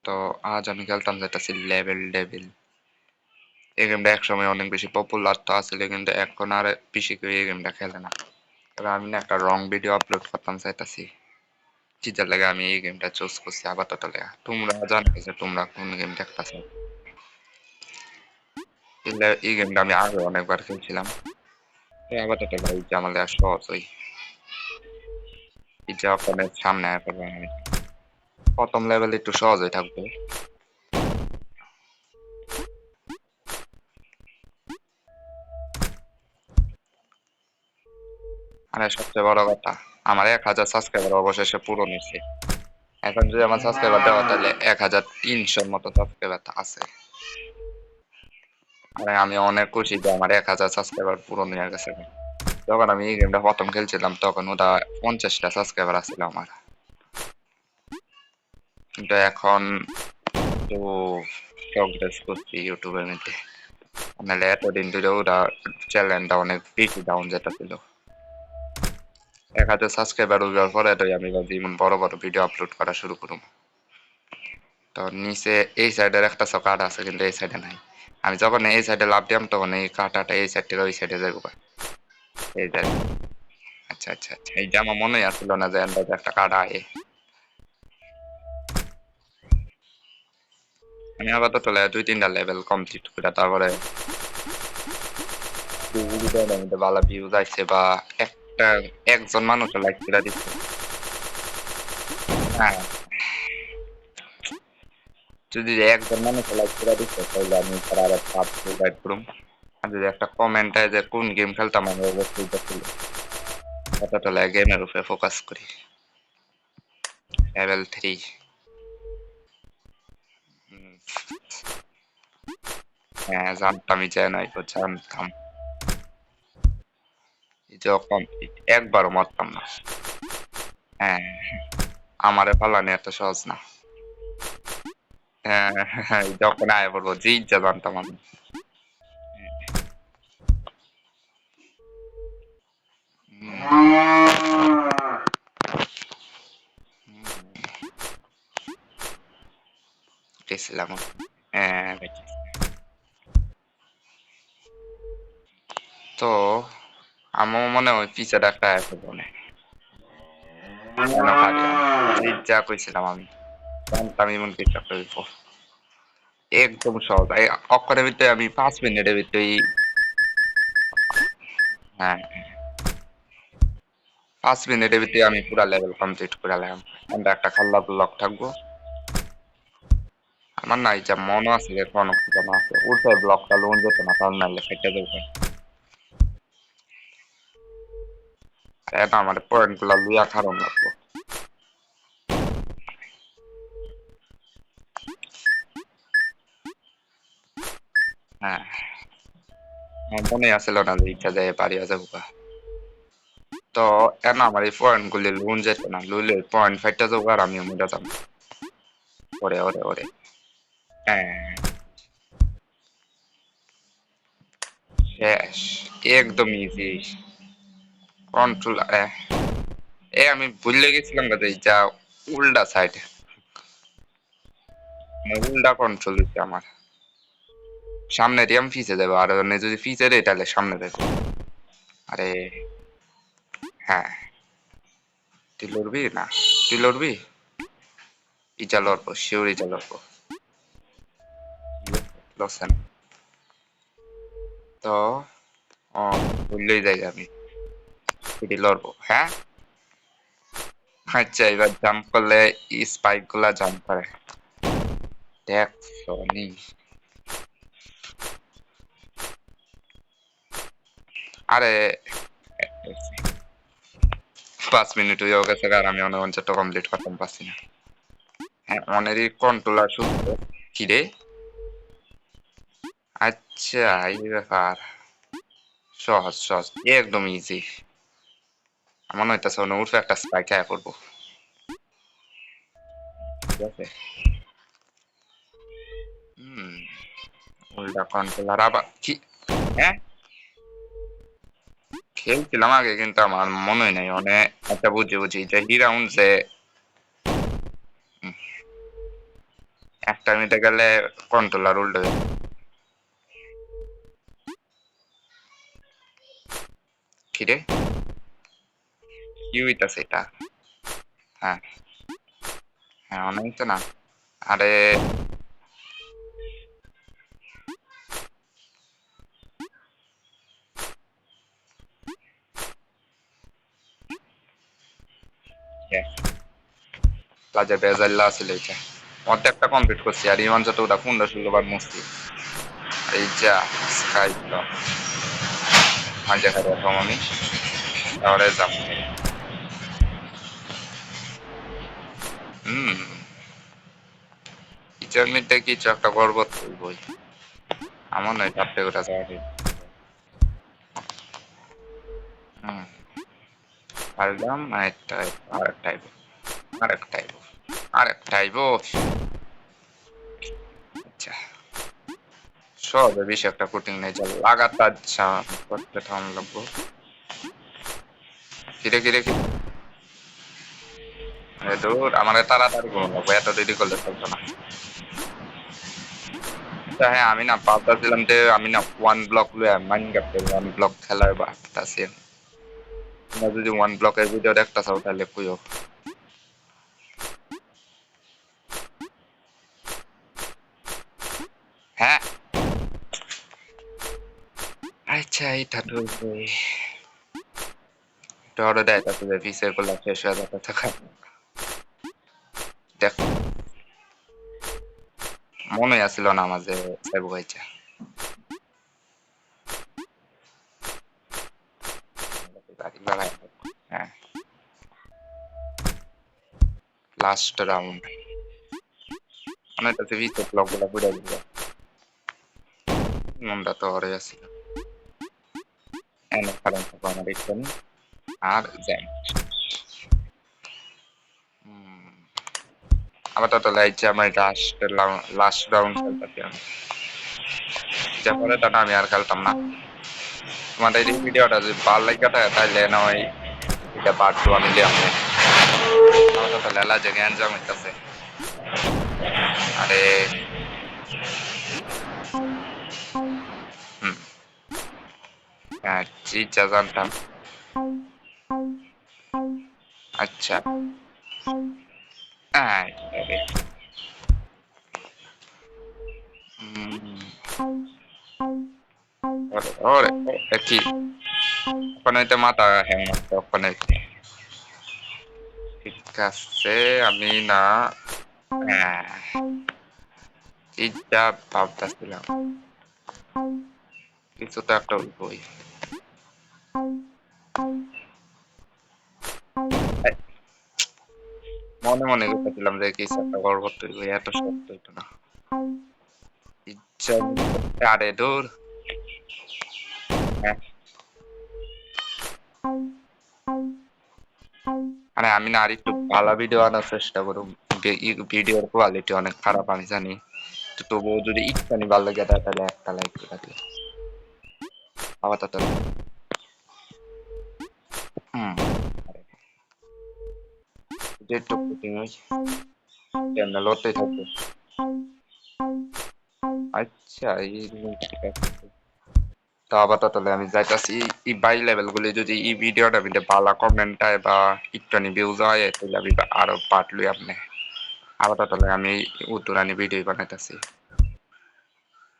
তো আজ আমি খেলতাম যাইতাছি লেভেল ডেভিল। এই গেমটা একসময় অনেক বেশি পপুলার তো আছিল কিন্তু এখন আর বেশি কেউ এই গেমটা খেলে না। তবে আমি না একটা রং ভিডিও আপলোড করতাম চাইতাছি। যেটার লাগে আমি এই গেমটা চুজ করছি আপাতত লেগা। তোমরা জানো যে তোমরা কোন গেম দেখতাছো। এই গেমটা আমি আগে অনেকবার খেলছিলাম। আপাতত ভাই যে আমার লেগা সহজ ওই। এটা আপনাদের সামনে আয়া পড়বে আমি। প্রথম লেভেল একটু সহজই থাকবে। আর সবচেয়ে বড় কথা আমার 1000 সাবস্ক্রাইবার অবশেষে পূরণ হয়েছে। এখন যদি আমার সাবস্ক্রাইবার দেওয়া তাহলে 1300 মতো সাবস্ক্রাইবার আছে। আর আমি অনেক খুশি যে আমার 1000 সাবস্ক্রাইবার পূরণ হয়ে গেছে। যখন আমি এই গেমটা প্রথম খেলছিলাম তখন ওটা 50টা সাবস্ক্রাইবার আছিল আমার। কিন্তু এখন তো প্রগ্রেস করছি ইউটিউবের মধ্যে। নাহলে এতদিন ধরে ওটা চ্যানেলটা অনেক বেশি ডাউন যেতেছিল। 1000 সাবস্ক্রাইবার হওয়ার পরে তো আমি ভাবছি এমন বড় বড় ভিডিও আপলোড করা শুরু করুম। তো নিচে এই সাইডের একটা কাটা আছে কিন্তু এই সাইডে নাই। আমি যখন এই সাইডে লাফ দিলাম তখন এই কাটাটা এই সাইড থেকে ওই সাইডে যাবো। এই যাই। আচ্ছা আচ্ছা আচ্ছা এইটা আমার মনে আসছিল না যে আন্দাজে একটা কাটা এ। আমি আপাতত 2-3টা লেভেল কমপ্লিট করে তারপরে ভিডিওর মধ্যে ভালো ভিউজ আইছে বা একটা একজন মানুষ লাইক করে দিচ্ছে। হ্যাঁ যদি একজন মানুষ লাইক করে দিচ্ছে তাহলে আমি তার আবার পাপ প্রোভাইড করুম। আর যদি একটা কমেন্ট যে কোন গেম খেলতাম আমি অবশ্যই দেখছিল। আপাতত গেমের উপরে ফোকাস করি। লেভেল 3 হ্যাঁ জানতামই চাই নাই তো জানতাম যখন একবারও মরতাম না। হ্যাঁ আমারে পালানো এত সহজ না। হ্যাঁ হ্যাঁ, যখন আয় পড়বো যে ইজ্জা জানতাম আমি। গেছিলাম হ্যাঁ তো আমার মনে হয় পিছাটা একটা আছে মনে যা কইছিলাম আমি জানতাম এমন কিছু একটা বিপদ একদম সহজ অক্ষরের ভিতরে আমি 5 মিনিটের ভিতরেই হ্যাঁ 5 মিনিটের ভিতরে আমি পুরা লেভেল কমপ্লিট করে নিলাম। আমরা একটা খাল্লা ব্লক থাকবো। আমার না এটা মনে আছে যে কোনো কিছু না আছে উঠে ব্লকটা লোন যেত না কারণ নাহলে ফেটে যাবে। এটা আমার পয়েন্ট গুলা লুয়া খারাপ লাগতো। হ্যাঁ আমার মনে আসছিল না যে ইচ্ছা যায় পারিয়া যাবো গা। তো এখন আমার এই পয়েন্ট গুলি লোন যেত না লুলে পয়েন্ট ফাইটটা যাবো আর আমি মরে যাবো। ওরে ওরে ওরে হ্যাঁ শেষ একদম ইজি কন্ট্রোল আমি ভুলে গেছিলাম যে যা উল্টা সাইড উল্টা কন্ট্রোল হচ্ছে আমার সামনে দিয়ে আমি পিছে যাবো আর যদি পিছে দেয় তাহলে সামনে যাবো। আরে হ্যাঁ তুই লড়বি না তুই লড়বি ইটা লড়বো শিওর ইটা লড়বো লড়ছেন তো ও ভুললেই যাই আমি এটি লড়বো হ্যাঁ আচ্ছা এবার জাম্প করলে স্পাইক গুলা জাম্প করে দেখ সনি আরে 5 মিনিট হয়ে গেছে আর আমি অনেক অঞ্চলটা কমপ্লিট করতে পারছি না। হ্যাঁ অনেরই কন্ট্রোলার শুনতো কি রে আচ্ছা এই ব্যাপার সহজ সহজ একদম ইজি আমার হইতাছে অন্য উঠে একটা স্পাইক আয়া করবো ঠিক আছে হুম উল্টা কন্ট্রোলার আবার কি হ্যাঁ খেলছিলাম আগে কিন্তু আমার মনে নাই অনেক একটা বুঝি বুঝি যে হি রাউন্ড যে একটা মিনিটে গেলে কন্ট্রোলার উল্টো যায়। কিরে কি হইতাছে এটা? হ্যাঁ হ্যাঁ অনেক তো না। আরে কাজে বেজাল্লা আছিল এটা। অর্ধেকটা কমপ্লিট করছি আর ইমান যত ওটা 15-16 বার মুছছি। এই যা স্কাই তো মাঝে খাই প্রথম আমি তারপরে যাম। হুম কিচের মধ্যে কিছু একটা করবো বই আমার নয় চারটে করে যাওয়া। হুম পারলাম আরেকটাই আচ্ছা সবে বেশি একটা কঠিন নেই যা লাগাতার যা করতে থাম লাগবো। কিরে কিরে কি দূর আমার তাড়াতাড়ি ঘুম লাগবো এত দেরি করলে চলতো না। আচ্ছা হ্যাঁ আমি না ভাবতেছিলাম যে আমি না ওয়ান ব্লক মাইনক্রাফটে ওয়ান ব্লক খেলার ভাবতেছি। তোমরা যদি ওয়ান ব্লকের ভিডিও দেখতে চাও তাহলে কইও। হ্যাঁ আচ্ছা এটা তো ডরও দেয় তাতে যে পিসের গুলা শেষ হয়ে যাবে থাকা। দেখ মনে আসছিল না আমার যে সেভ হয়েছে। গাড়ি বাড়ায় হ্যাঁ লাস্ট রাউন্ড অনেকটা পিসের ব্লক গুলা বুঝে দিল মনটা তো হরে আসছিল। এনে কারণ থাকবো আমার এখানে আর যাই। আপাতত লাইছে আমার লাস্ট রাউন্ড খেলতেছি আমি। যা পরে তা আমি আর খেলতাম না। তোমাদের এই ভিডিওটা যদি ভালো লাগে থাকে তাহলে নয় এটা পার্ট 2 আমি লিয়াম। আপাতত লেলা যে গ্যাঞ্জাম হইতাছে। আরে হুম হ্যাঁ চিজা জানতাম। আচ্ছা হ্যাঁ আরে ওরে ওরে কি ওখানে তো মাথা হ্যাং মারছে ওখানে। ঠিক আছে আমি না হ্যাঁ চিজা ভাবতেছিলাম কিছু তো একটা বই মনে মনে করতেছিলাম যে কিছু একটা গড়বড় তৈরি হয়ে এত শক্ত হইতো না। ইচ্ছা আরে দূর হ্যাঁ মানে আমি না আরেকটু ভালো ভিডিও আনার চেষ্টা করব। ভিডিওর কোয়ালিটি অনেক খারাপ আমি জানি তো তবুও যদি একটুখানি ভালো লাগে তাহলে একটা লাইক করে দিও আপাতত। হুম যেটুকু পুটিং কেন লড়তেই থাকবে। আচ্ছা এই জিনিসটা তো আপাতত আমি যাইতাছি এই বাই লেভেল গুলি যদি এই ভিডিওটা ভিতরে ভালো কমেন্ট হয় বা একটুখানি ভিউজ হয় তাহলে আমি আরো পার্ট লই আপনি আপাতত আমি উত্তরানি ভিডিও বানাইতাছি।